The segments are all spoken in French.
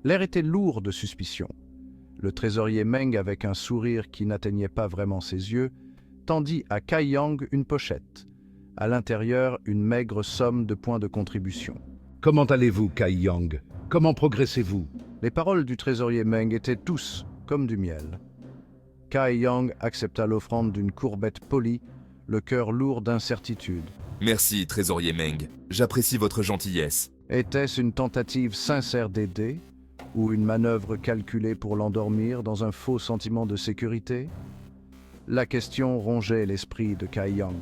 L'air était lourd de suspicion. Le trésorier Meng, avec un sourire qui n'atteignait pas vraiment ses yeux, tendit à Cai Yang une pochette. À l'intérieur, une maigre somme de points de contribution. « Comment allez-vous, Cai Yang? Comment progressez-vous » Les paroles du trésorier Meng étaient tous comme du miel. Cai Yang accepta l'offrande d'une courbette polie, le cœur lourd d'incertitude. Merci, trésorier Meng. J'apprécie votre gentillesse. Était-ce une tentative sincère d'aider, ou une manœuvre calculée pour l'endormir dans un faux sentiment de sécurité? La question rongeait l'esprit de Cai Yang.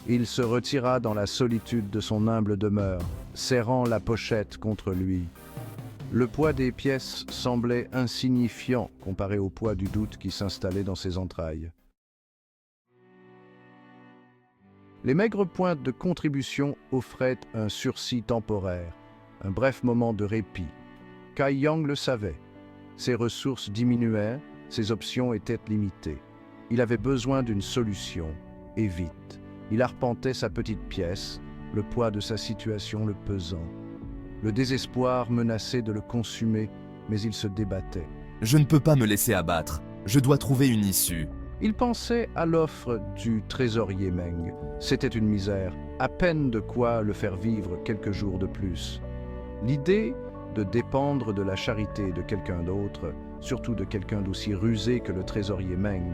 Il se retira dans la solitude de son humble demeure, serrant la pochette contre lui. Le poids des pièces semblait insignifiant comparé au poids du doute qui s'installait dans ses entrailles. Les maigres points de contribution offraient un sursis temporaire, un bref moment de répit. Cai Yang le savait. Ses ressources diminuaient, ses options étaient limitées. Il avait besoin d'une solution, et vite. Il arpentait sa petite pièce, le poids de sa situation le pesant. Le désespoir menaçait de le consumer, mais il se débattait. Je ne peux pas me laisser abattre. Je dois trouver une issue. Il pensait à l'offre du trésorier Meng. C'était une misère, à peine de quoi le faire vivre quelques jours de plus. L'idée de dépendre de la charité de quelqu'un d'autre, surtout de quelqu'un d'aussi rusé que le trésorier Meng,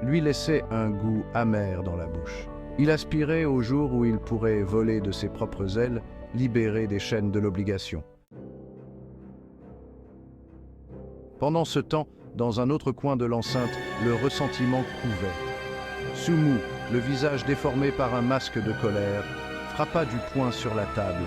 lui laissait un goût amer dans la bouche. Il aspirait au jour où il pourrait voler de ses propres ailes, libéré des chaînes de l'obligation. Pendant ce temps, dans un autre coin de l'enceinte, le ressentiment couvait. Sumu, le visage déformé par un masque de colère, frappa du poing sur la table.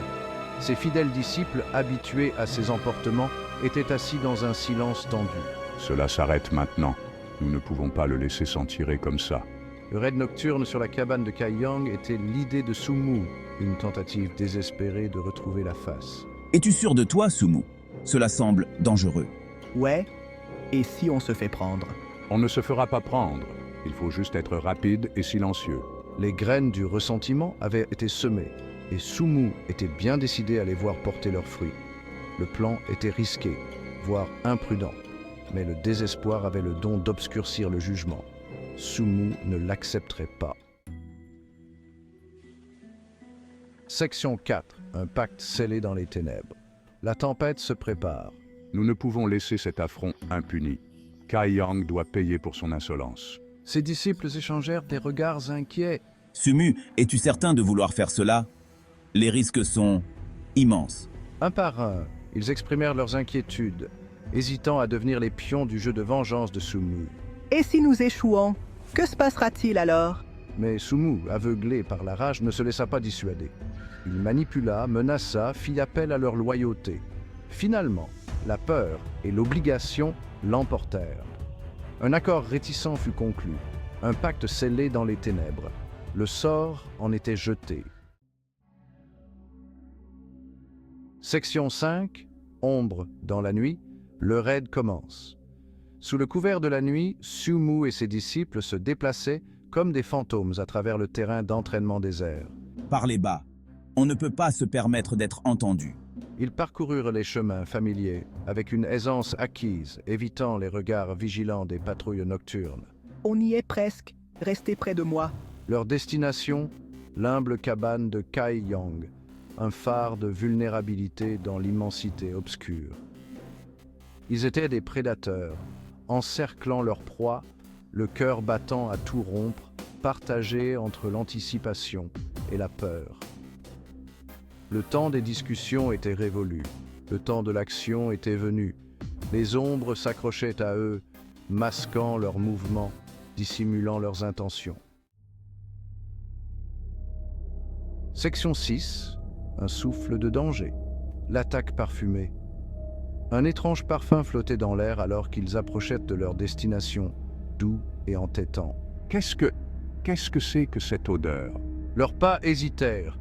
Ses fidèles disciples, habitués à ses emportements, étaient assis dans un silence tendu. « Cela s'arrête maintenant. Nous ne pouvons pas le laisser s'en tirer comme ça. » Le raid nocturne sur la cabane de Cai Yang était l'idée de Sumu, une tentative désespérée de retrouver la face. « Es-tu sûr de toi, Sumu? Cela semble dangereux. » Ouais, et si on se fait prendre? On ne se fera pas prendre. Il faut juste être rapide et silencieux. Les graines du ressentiment avaient été semées, et Sumu était bien décidé à les voir porter leurs fruits. Le plan était risqué, voire imprudent, mais le désespoir avait le don d'obscurcir le jugement. Sumu ne l'accepterait pas. Section 4. Un pacte scellé dans les ténèbres. La tempête se prépare. Nous ne pouvons laisser cet affront impuni. Cai Yang doit payer pour son insolence. Ses disciples échangèrent des regards inquiets. « Sumu, es-tu certain de vouloir faire cela? Les risques sont immenses. » Un par un, ils exprimèrent leurs inquiétudes, hésitant à devenir les pions du jeu de vengeance de Sumu. Et si nous échouons, que se passera-t-il alors? Mais Sumu, aveuglé par la rage, ne se laissa pas dissuader. Il manipula, menaça, fit appel à leur loyauté. Finalement, la peur et l'obligation l'emportèrent. Un accord réticent fut conclu, un pacte scellé dans les ténèbres. Le sort en était jeté. Section 5. Ombre dans la nuit. Le raid commence. Sous le couvert de la nuit, Sumu et ses disciples se déplaçaient comme des fantômes à travers le terrain d'entraînement désert. « Parlez bas. On ne peut pas se permettre d'être entendu. » Ils parcoururent les chemins familiers avec une aisance acquise, évitant les regards vigilants des patrouilles nocturnes. On y est presque. Restez près de moi. Leur destination, l'humble cabane de Cai Yang, un phare de vulnérabilité dans l'immensité obscure. Ils étaient des prédateurs, encerclant leur proie, le cœur battant à tout rompre, partagé entre l'anticipation et la peur. Le temps des discussions était révolu, le temps de l'action était venu. Les ombres s'accrochaient à eux, masquant leurs mouvements, dissimulant leurs intentions. Section 6. Un souffle de danger. L'attaque parfumée. Un étrange parfum flottait dans l'air alors qu'ils approchaient de leur destination, doux et entêtant. Qu'est-ce que c'est que cette odeur? Leurs pas hésitèrent,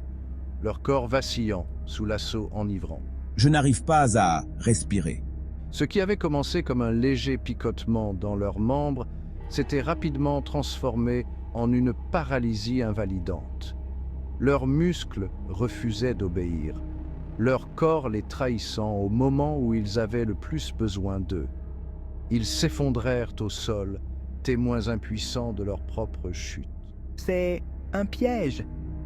leur corps vacillant sous l'assaut enivrant. Je n'arrive pas à respirer. Ce qui avait commencé comme un léger picotement dans leurs membres s'était rapidement transformé en une paralysie invalidante. Leurs muscles refusaient d'obéir. leur corps les trahissant au moment où ils avaient le plus besoin d'eux. Ils s'effondrèrent au sol, témoins impuissants de leur propre chute. C'est un piège.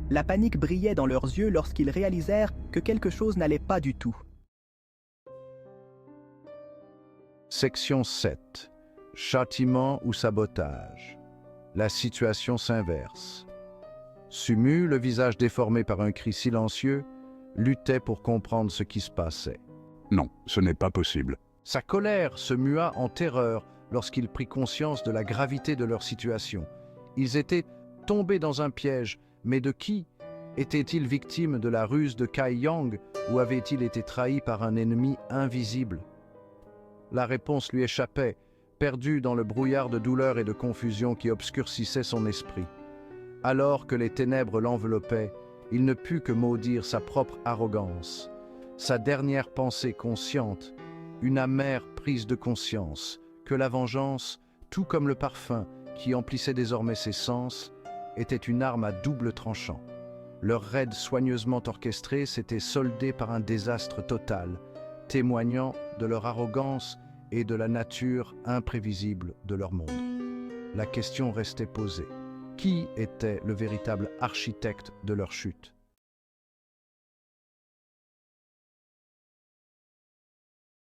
La panique brillait dans leurs yeux lorsqu'ils réalisèrent que quelque chose n'allait pas du tout. Section 7. Châtiment ou sabotage. La situation s'inverse. Sumu, le visage déformé par un cri silencieux, luttait pour comprendre ce qui se passait. Non, ce n'est pas possible. Sa colère se mua en terreur lorsqu'il prit conscience de la gravité de leur situation. Ils étaient tombés dans un piège, mais de qui? Étaient-ils victimes de la ruse de Kai Yang ou avaient-ils été trahis par un ennemi invisible? La réponse lui échappait, perdu dans le brouillard de douleur et de confusion qui obscurcissait son esprit. Alors que les ténèbres l'enveloppaient, il ne put que maudire sa propre arrogance. Sa dernière pensée consciente, une amère prise de conscience, que la vengeance, tout comme le parfum qui emplissait désormais ses sens, était une arme à double tranchant. Leur raid soigneusement orchestré s'était soldé par un désastre total, témoignant de leur arrogance et de la nature imprévisible de leur monde. La question restait posée. Qui était le véritable architecte de leur chute?